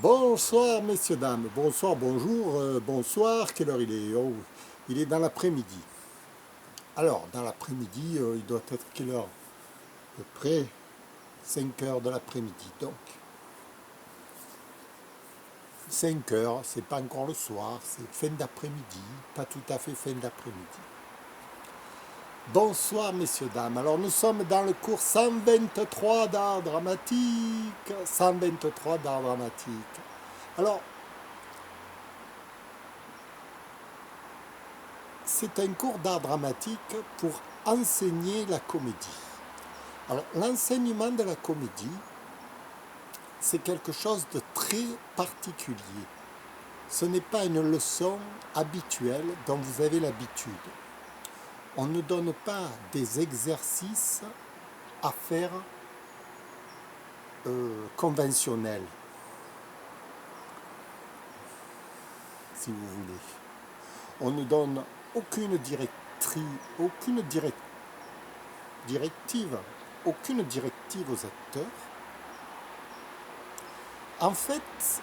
Bonsoir messieurs, dames, bonsoir, bonjour, bonsoir, quelle heure il est? Oh, il est dans l'après-midi. Alors, dans l'après-midi, il doit être quelle heure? À peu près 5 heures de l'après-midi. Donc, 5 heures, c'est pas encore le soir, c'est fin d'après-midi, pas tout à fait fin d'après-midi. Bonsoir messieurs, dames. Alors nous sommes dans le cours 123 d'art dramatique. 123 d'art dramatique. Alors, c'est un cours d'art dramatique pour enseigner la comédie. Alors, l'enseignement de la comédie, c'est quelque chose de très particulier. Ce n'est pas une leçon habituelle dont vous avez l'habitude. On ne donne pas des exercices à faire conventionnels, si vous voulez. On ne donne aucune directive aux acteurs. En fait,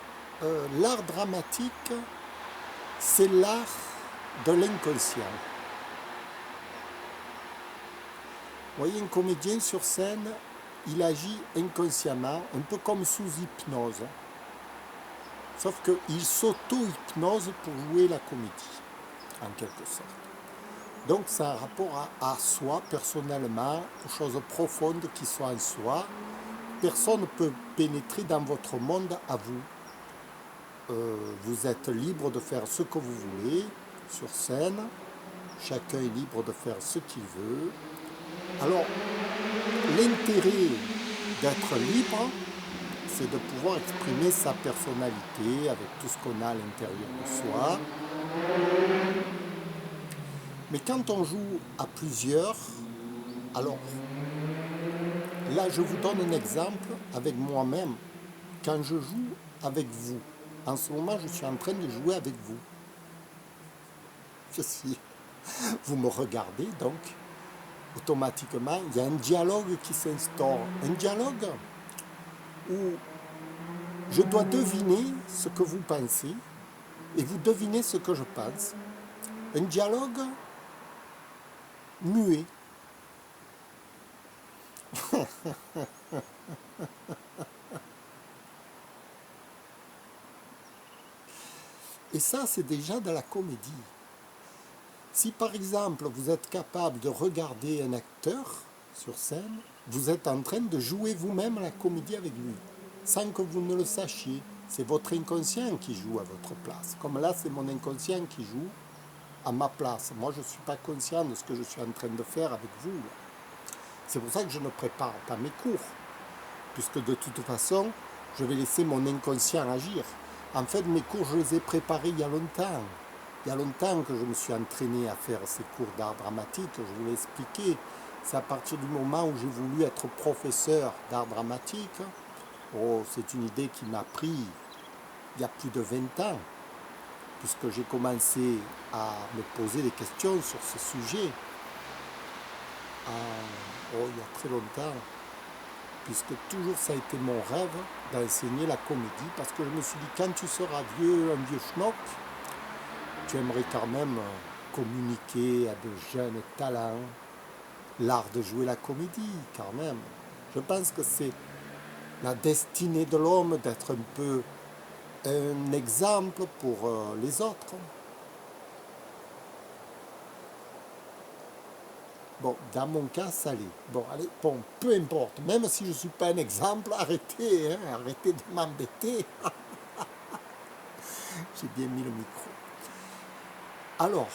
l'art dramatique, c'est l'art de l'inconscient. Vous voyez, un comédien sur scène, il agit inconsciemment, un peu comme sous hypnose. Sauf qu'il s'auto-hypnose pour jouer la comédie, en quelque sorte. Donc c'est un rapport à soi, personnellement, aux choses profondes qui sont en soi. Personne ne peut pénétrer dans votre monde à vous. Vous êtes libre de faire ce que vous voulez sur scène. Chacun est libre de faire ce qu'il veut. Alors, l'intérêt d'être libre, c'est de pouvoir exprimer sa personnalité avec tout ce qu'on a à l'intérieur de soi. Mais quand on joue à plusieurs, alors là je vous donne un exemple avec moi-même. Quand je joue avec vous, en ce moment je suis en train de jouer avec vous. Vous me regardez donc, automatiquement il y a un dialogue qui s'instaure. Un dialogue où je dois deviner ce que vous pensez et vous devinez ce que je pense. Un dialogue muet. Et ça, c'est déjà de la comédie. Si par exemple, vous êtes capable de regarder un acteur sur scène, vous êtes en train de jouer vous-même la comédie avec lui, sans que vous ne le sachiez. C'est votre inconscient qui joue à votre place. Comme là, c'est mon inconscient qui joue à ma place. Moi, je ne suis pas conscient de ce que je suis en train de faire avec vous. C'est pour ça que je ne prépare pas mes cours, puisque de toute façon, je vais laisser mon inconscient agir. En fait, mes cours, je les ai préparés il y a longtemps. Il y a longtemps que je me suis entraîné à faire ces cours d'art dramatique, je vous l'ai expliqué. C'est à partir du moment où j'ai voulu être professeur d'art dramatique. Oh, c'est une idée qui m'a pris il y a plus de 20 ans, puisque j'ai commencé à me poser des questions sur ce sujet. Il y a très longtemps, puisque toujours ça a été mon rêve d'enseigner la comédie, parce que je me suis dit, quand tu seras vieux, un vieux schnock, tu aimerais quand même communiquer à de jeunes talents l'art de jouer la comédie, quand même. Je pense que c'est la destinée de l'homme d'être un peu un exemple pour les autres. Bon, dans mon cas, ça l'est. Bon, allez, bon, peu importe. Même si je ne suis pas un exemple, arrêtez, arrêtez de m'embêter. J'ai bien mis le micro. Alors,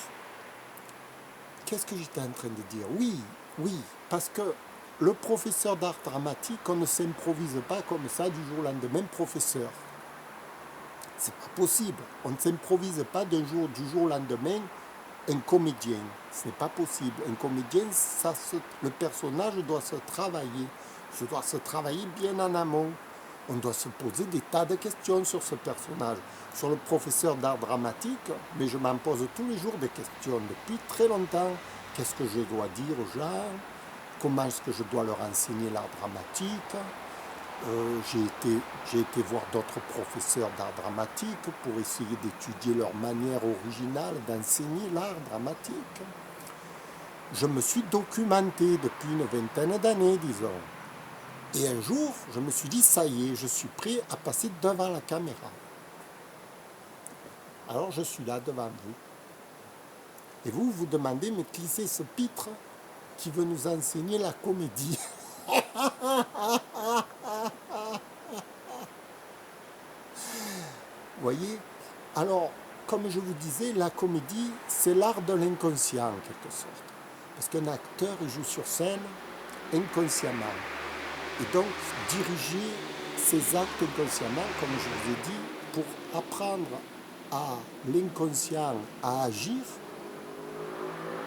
qu'est-ce que j'étais en train de dire? Oui, oui, parce que le professeur d'art dramatique, on ne s'improvise pas comme ça du jour au lendemain professeur. C'est pas possible. On ne s'improvise pas du jour au lendemain un comédien. Ce n'est pas possible. Un comédien, le personnage doit se travailler. Je dois se travailler bien en amont. On doit se poser des tas de questions sur ce personnage. Sur le professeur d'art dramatique, mais je m'en pose tous les jours des questions depuis très longtemps. Qu'est-ce que je dois dire aux gens? Comment est-ce que je dois leur enseigner l'art dramatique? J'ai été voir d'autres professeurs d'art dramatique pour essayer d'étudier leur manière originale d'enseigner l'art dramatique. Je me suis documenté depuis une vingtaine d'années, disons. Et un jour, je me suis dit, ça y est, je suis prêt à passer devant la caméra. Alors je suis là devant vous. Et vous vous demandez, mais qui c'est ce pitre qui veut nous enseigner la comédie? Voyez? Alors, comme je vous disais, la comédie, c'est l'art de l'inconscient, en quelque sorte. Parce qu'un acteur, il joue sur scène inconsciemment. Et donc, diriger ses actes inconsciemment, comme je vous ai dit, pour apprendre à l'inconscient à agir,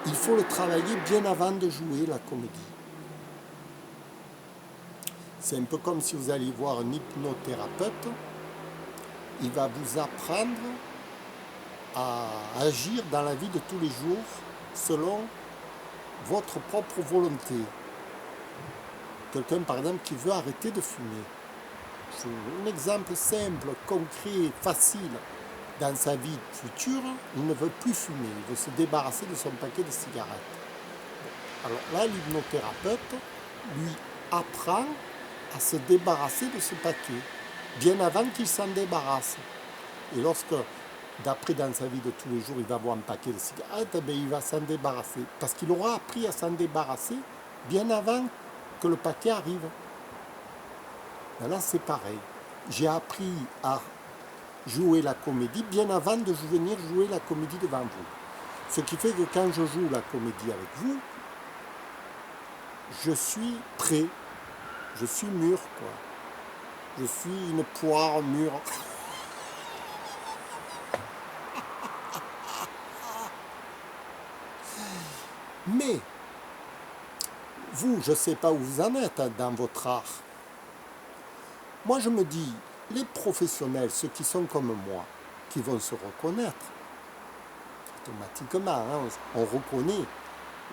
il faut le travailler bien avant de jouer la comédie. C'est un peu comme si vous alliez voir un hypnothérapeute. Il va vous apprendre à agir dans la vie de tous les jours selon votre propre volonté. Quelqu'un, par exemple, qui veut arrêter de fumer. Un exemple simple, concret, facile. Dans sa vie future, il ne veut plus fumer. Il veut se débarrasser de son paquet de cigarettes. Alors là, l'hypnothérapeute lui apprend à se débarrasser de ce paquet, bien avant qu'il s'en débarrasse. Et lorsque, d'après dans sa vie de tous les jours, il va voir un paquet de cigarettes, eh bien, il va s'en débarrasser. Parce qu'il aura appris à s'en débarrasser bien avant que le paquet arrive. Et là, c'est pareil. J'ai appris à jouer la comédie bien avant de venir jouer la comédie devant vous. Ce qui fait que quand je joue la comédie avec vous, je suis prêt. Je suis mûr, quoi. Je suis une poire mûre. Mais, vous, je ne sais pas où vous en êtes dans votre art. Moi, je me dis, les professionnels, ceux qui sont comme moi, qui vont se reconnaître, automatiquement, hein, on reconnaît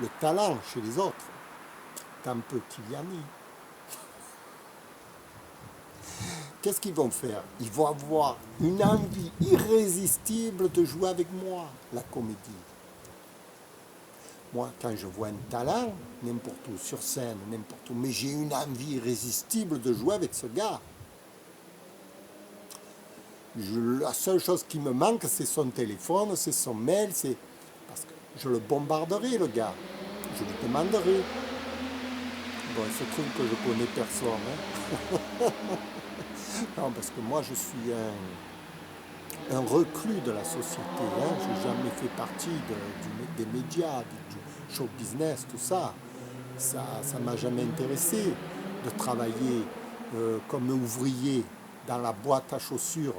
le talent chez les autres, tant peu qu'il y en ait. Qu'est-ce qu'ils vont faire? Ils vont avoir une envie irrésistible de jouer avec moi, la comédie. Moi, quand je vois un talent, n'importe où, sur scène, n'importe où, mais j'ai une envie irrésistible de jouer avec ce gars. La seule chose qui me manque, c'est son téléphone, c'est son mail, c'est... Parce que je le bombarderai, le gars. Je lui demanderai. Bon, il se trouve que je connais personne. Hein. Non, parce que moi, je suis un reclus de la société. Hein. Je n'ai jamais fait partie des médias, du show business, tout ça. Ça ne m'a jamais intéressé de travailler comme ouvrier dans la boîte à chaussures.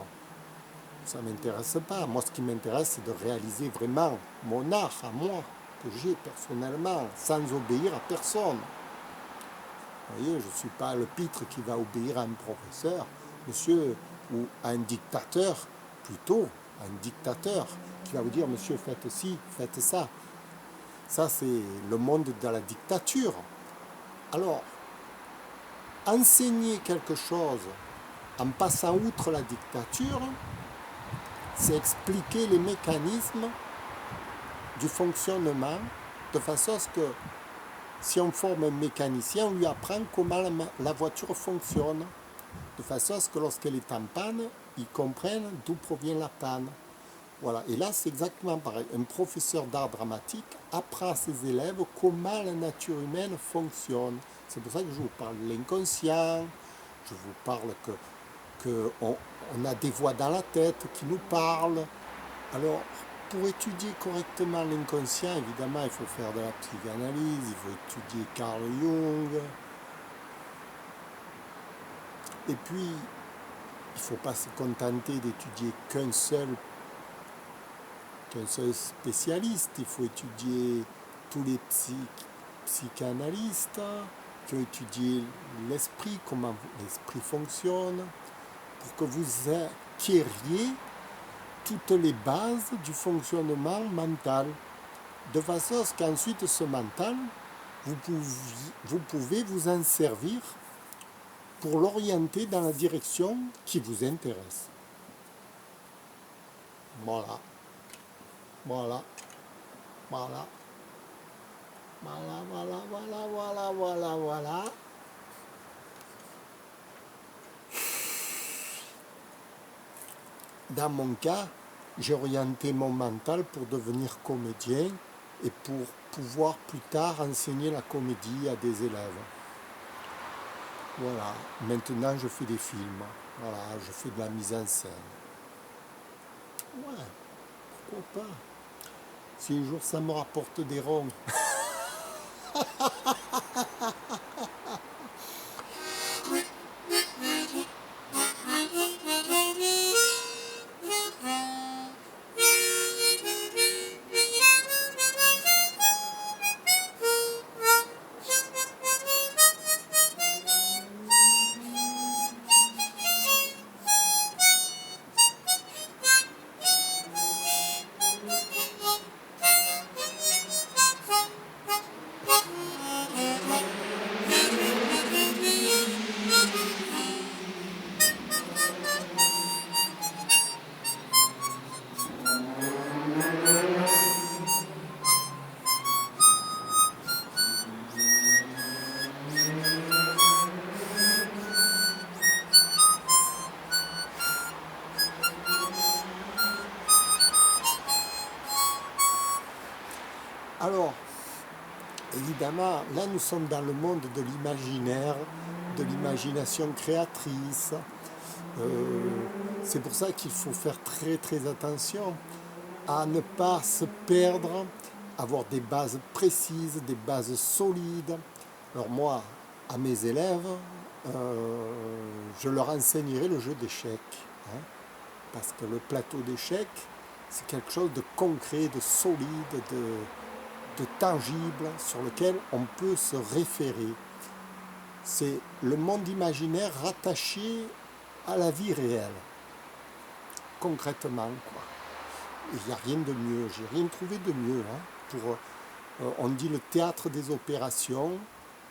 Ça ne m'intéresse pas. Moi, ce qui m'intéresse, c'est de réaliser vraiment mon art à moi, que j'ai personnellement, sans obéir à personne. Vous voyez, je ne suis pas le pitre qui va obéir à un professeur, monsieur, ou à un dictateur, plutôt, un dictateur, qui va vous dire, monsieur, faites ci, faites ça. Ça, c'est le monde de la dictature. Alors, enseigner quelque chose en passant outre la dictature, c'est expliquer les mécanismes du fonctionnement de façon à ce que si on forme un mécanicien, on lui apprend comment la voiture fonctionne, de façon à ce que lorsqu'elle est en panne, il comprenne d'où provient la panne. Voilà. Et là, c'est exactement pareil. Un professeur d'art dramatique apprend à ses élèves comment la nature humaine fonctionne. C'est pour ça que je vous parle de l'inconscient, je vous parle qu'on a des voix dans la tête qui nous parlent. Alors, pour étudier correctement l'inconscient, évidemment, il faut faire de la psychanalyse, il faut étudier Carl Jung. Et puis, il ne faut pas se contenter d'étudier qu'un seul spécialiste. Il faut étudier tous les psychanalystes qui ont étudié l'esprit, comment l'esprit fonctionne, pour que vous acquériez toutes les bases du fonctionnement mental, de façon à ce qu'ensuite ce mental, vous pouvez vous en servir pour l'orienter dans la direction qui vous intéresse. Voilà. Voilà. Voilà. Voilà, voilà, voilà, voilà, voilà, voilà. Dans mon cas, j'ai orienté mon mental pour devenir comédien et pour pouvoir plus tard enseigner la comédie à des élèves. Voilà, maintenant je fais des films, voilà, je fais de la mise en scène. Ouais, pourquoi pas? Si un jour ça me rapporte des ronds. Alors, évidemment, là nous sommes dans le monde de l'imaginaire, de l'imagination créatrice. C'est pour ça qu'il faut faire très très attention à ne pas se perdre, avoir des bases précises, des bases solides. Alors moi, à mes élèves, je leur enseignerai le jeu d'échecs, hein, parce que le plateau d'échecs, c'est quelque chose de concret, de solide, de tangible, sur lequel on peut se référer. C'est le monde imaginaire rattaché à la vie réelle, concrètement, quoi. Il n'y a rien de mieux, j'ai rien trouvé de mieux, hein, on dit le théâtre des opérations.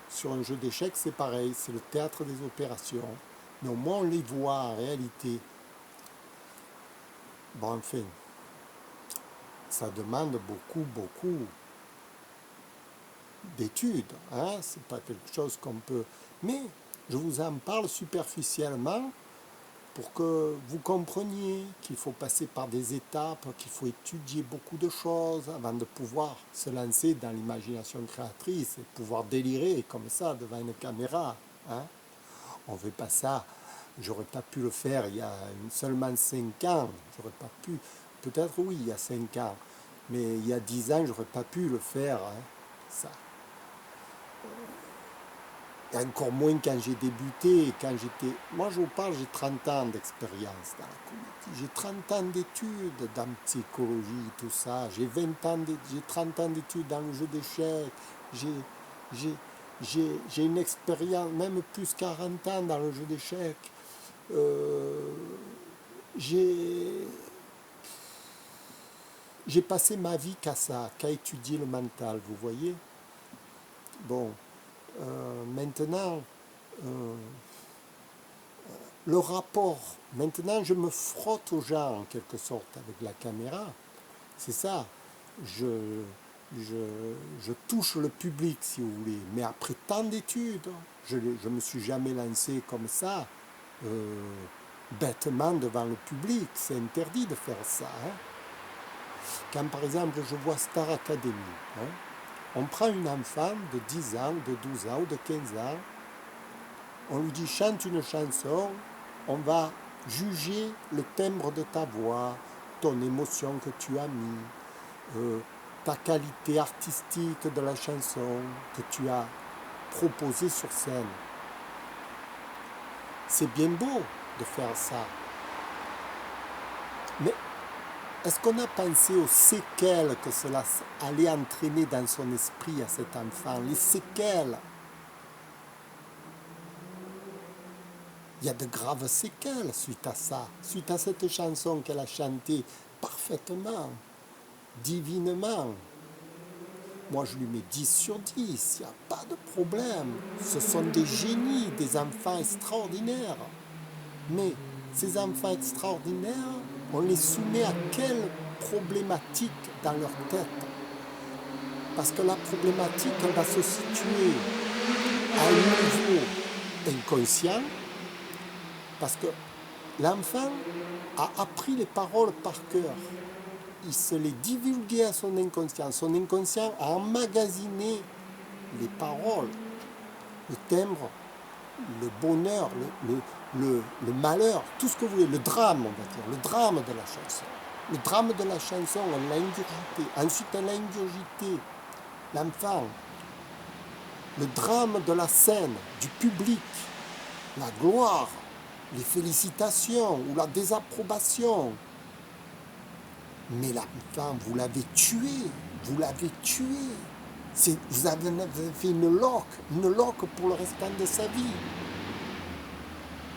Sur un jeu d'échecs, c'est pareil, c'est le théâtre des opérations. Mais au moins, on les voit en réalité. Bon, enfin, ça demande beaucoup d'études. Hein? C'est pas quelque chose qu'on peut... Mais je vous en parle superficiellement pour que vous compreniez qu'il faut passer par des étapes, qu'il faut étudier beaucoup de choses avant de pouvoir se lancer dans l'imagination créatrice et pouvoir délirer comme ça devant une caméra. Hein? On ne fait pas ça. J'aurais pas pu le faire il y a seulement 5 ans. J'aurais pas pu. Peut-être oui, il y a 5 ans. Mais il y a 10 ans, j'aurais pas pu le faire. Hein, ça. Et encore moins quand j'ai débuté, quand j'étais... Moi, je vous parle, j'ai 30 ans d'expérience dans la comédie. J'ai 30 ans d'études dans la psychologie, tout ça. J'ai 30 ans d'études dans le jeu d'échecs. J'ai une expérience, même plus 40 ans dans le jeu d'échecs. J'ai passé ma vie qu'à ça, qu'à étudier le mental, vous voyez. Bon, maintenant, le rapport, maintenant je me frotte aux gens en quelque sorte avec la caméra, c'est ça, je touche le public si vous voulez, mais après tant d'études, je ne me suis jamais lancé comme ça, bêtement devant le public, c'est interdit de faire ça. Hein. Quand par exemple je vois Star Academy, hein, on prend une enfant de 10 ans, de 12 ans ou de 15 ans, on lui dit chante une chanson, on va juger le timbre de ta voix, ton émotion que tu as mis, ta qualité artistique de la chanson que tu as proposée sur scène. C'est bien beau de faire ça. Mais est-ce qu'on a pensé aux séquelles que cela allait entraîner dans son esprit à cet enfant? Les séquelles. Il y a de graves séquelles suite à ça, suite à cette chanson qu'elle a chantée parfaitement, divinement. Moi, je lui mets 10 sur 10, il n'y a pas de problème. Ce sont des génies, des enfants extraordinaires. Mais ces enfants extraordinaires, on les soumet à quelle problématique dans leur tête? Parce que la problématique, elle va se situer à un niveau inconscient, parce que l'enfant a appris les paroles par cœur. Il se les divulguait à son inconscient. Son inconscient a emmagasiné les paroles, le timbre, le bonheur, le malheur, tout ce que vous voulez, le drame, on va dire, le drame de la chanson. Le drame de la chanson, elle l'a ingurgité. Ensuite, elle a ingurgité l'enfant. Le drame de la scène, du public, la gloire, les félicitations ou la désapprobation. Mais l'enfant, vous l'avez tué, vous l'avez tué. Vous avez fait une loque pour le restant de sa vie.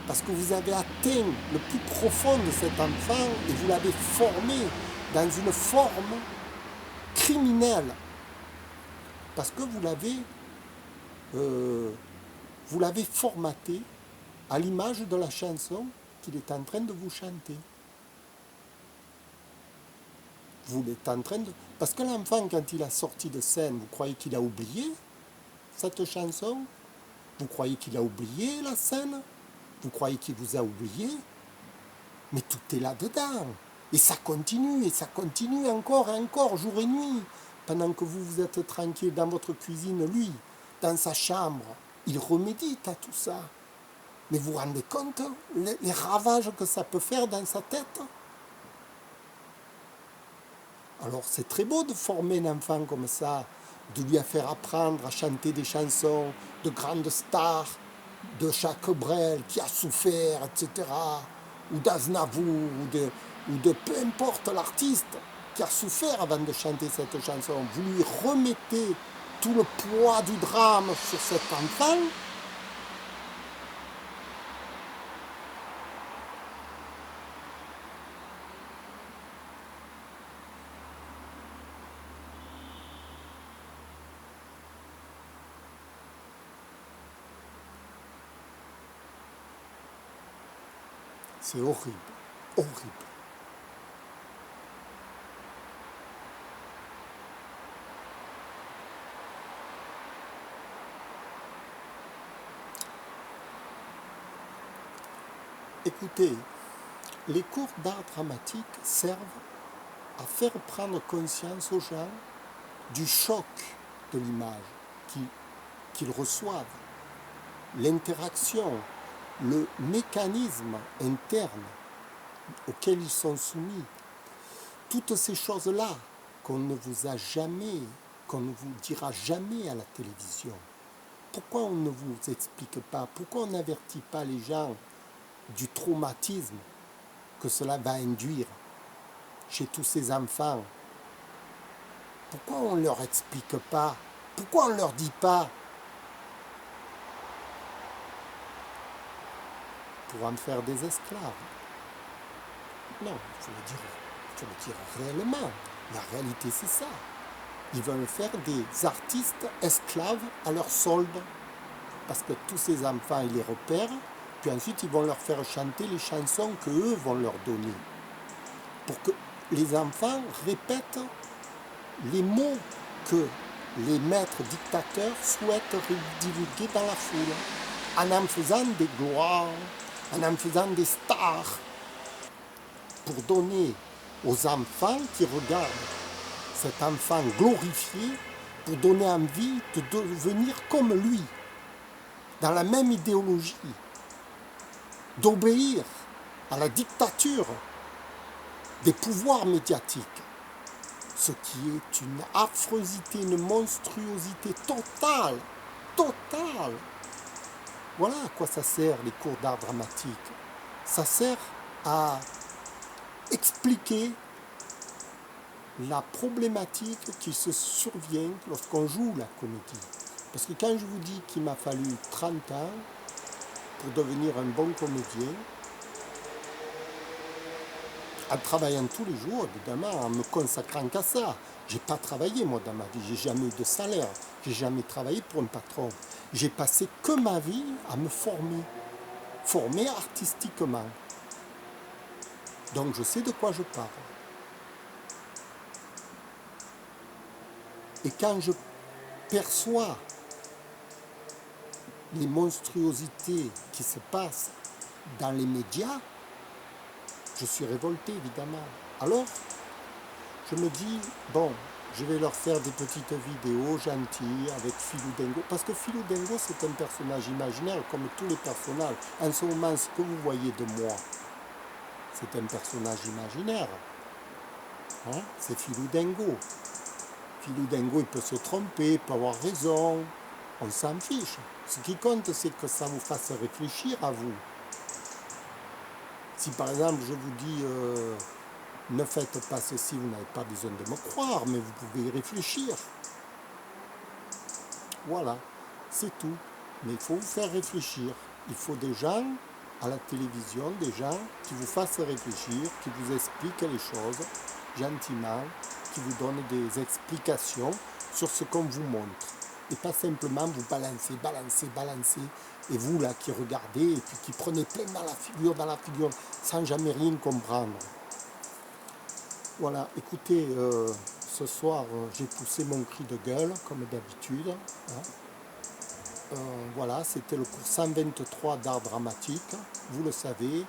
Parce que vous avez atteint le plus profond de cet enfant et vous l'avez formé dans une forme criminelle. Parce que vous l'avez formaté à l'image de la chanson qu'il est en train de vous chanter. Vous l'êtes en train de... Parce que l'enfant, quand il a sorti de scène, vous croyez qu'il a oublié cette chanson? Vous croyez qu'il a oublié la scène? Vous croyez qu'il vous a oublié? Mais tout est là-dedans. Et ça continue encore et encore, jour et nuit. Pendant que vous êtes tranquille dans votre cuisine, lui, dans sa chambre, il remédite à tout ça. Mais vous vous rendez compte les ravages que ça peut faire dans sa tête? Alors c'est très beau de former un enfant comme ça, de lui faire apprendre à chanter des chansons de grandes stars, de Jacques Brel qui a souffert, etc., ou d'Aznavour, ou de peu importe l'artiste qui a souffert avant de chanter cette chanson. Vous lui remettez tout le poids du drame sur cet enfant. C'est horrible, horrible. Écoutez, les cours d'art dramatique servent à faire prendre conscience aux gens du choc de l'image qu'ils reçoivent, l'interaction, le mécanisme interne auquel ils sont soumis. Toutes ces choses-là qu'on ne vous a jamais, qu'on ne vous dira jamais à la télévision. Pourquoi on ne vous explique pas? Pourquoi on n'avertit pas les gens du traumatisme que cela va induire chez tous ces enfants? Pourquoi on ne leur explique pas? Pourquoi on ne leur dit pas? Pour en faire des esclaves. Non, il faut le dire réellement. La réalité, c'est ça. Ils veulent faire des artistes esclaves à leur solde. Parce que tous ces enfants, ils les repèrent, puis ensuite, ils vont leur faire chanter les chansons qu'eux vont leur donner. Pour que les enfants répètent les mots que les maîtres dictateurs souhaitent divulguer dans la foule, en faisant des gloires, en faisant des stars, pour donner aux enfants qui regardent cet enfant glorifié, pour donner envie de devenir comme lui, dans la même idéologie, d'obéir à la dictature des pouvoirs médiatiques, ce qui est une affreusité, une monstruosité totale, totale. Voilà à quoi ça sert les cours d'art dramatique. Ça sert à expliquer la problématique qui se survient lorsqu'on joue la comédie. Parce que quand je vous dis qu'il m'a fallu 30 ans pour devenir un bon comédien, en travaillant tous les jours, évidemment, en me consacrant qu'à ça. J'ai pas travaillé, moi, dans ma vie. J'ai jamais eu de salaire. J'ai jamais travaillé pour un patron. J'ai passé que ma vie à me former artistiquement. Donc, je sais de quoi je parle. Et quand je perçois les monstruosités qui se passent dans les médias, je suis révolté, évidemment. Alors, je me dis, bon, je vais leur faire des petites vidéos gentilles avec Philou Dingo. Parce que Philou Dingo, c'est un personnage imaginaire, comme tous les personnages. En ce moment, ce que vous voyez de moi, c'est un personnage imaginaire. Hein? C'est Philou Dingo. Philou Dingo, il peut se tromper, il peut avoir raison. On s'en fiche. Ce qui compte, c'est que ça vous fasse réfléchir à vous. Si par exemple, je vous dis... ne faites pas ceci, vous n'avez pas besoin de me croire, mais vous pouvez y réfléchir. Voilà, c'est tout. Mais il faut vous faire réfléchir. Il faut des gens à la télévision, des gens qui vous fassent réfléchir, qui vous expliquent les choses gentiment, qui vous donnent des explications sur ce qu'on vous montre. Et pas simplement vous balancer. Et vous là qui regardez et puis qui prenez plein dans la figure, sans jamais rien comprendre. Voilà, écoutez, ce soir, j'ai poussé mon cri de gueule, comme d'habitude. Hein. Voilà, c'était le cours 123 d'art dramatique. Vous le savez,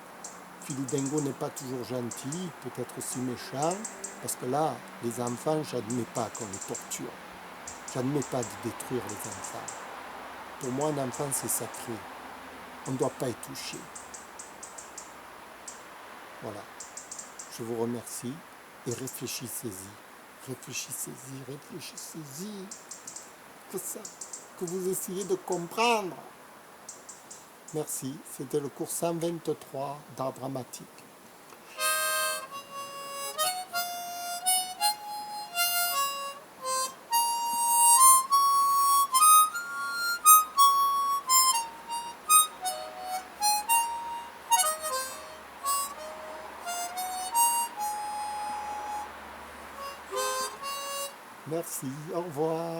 Philou Dingo n'est pas toujours gentil, peut être aussi méchant, parce que là, les enfants, j'admets pas qu'on les torture. J'admets pas de détruire les enfants. Pour moi, un enfant, c'est sacré. On ne doit pas y toucher. Voilà. Je vous remercie. Et réfléchissez-y, que ça, que vous essayez de comprendre. Merci, c'était le cours 123 d'art dramatique. Merci, au revoir.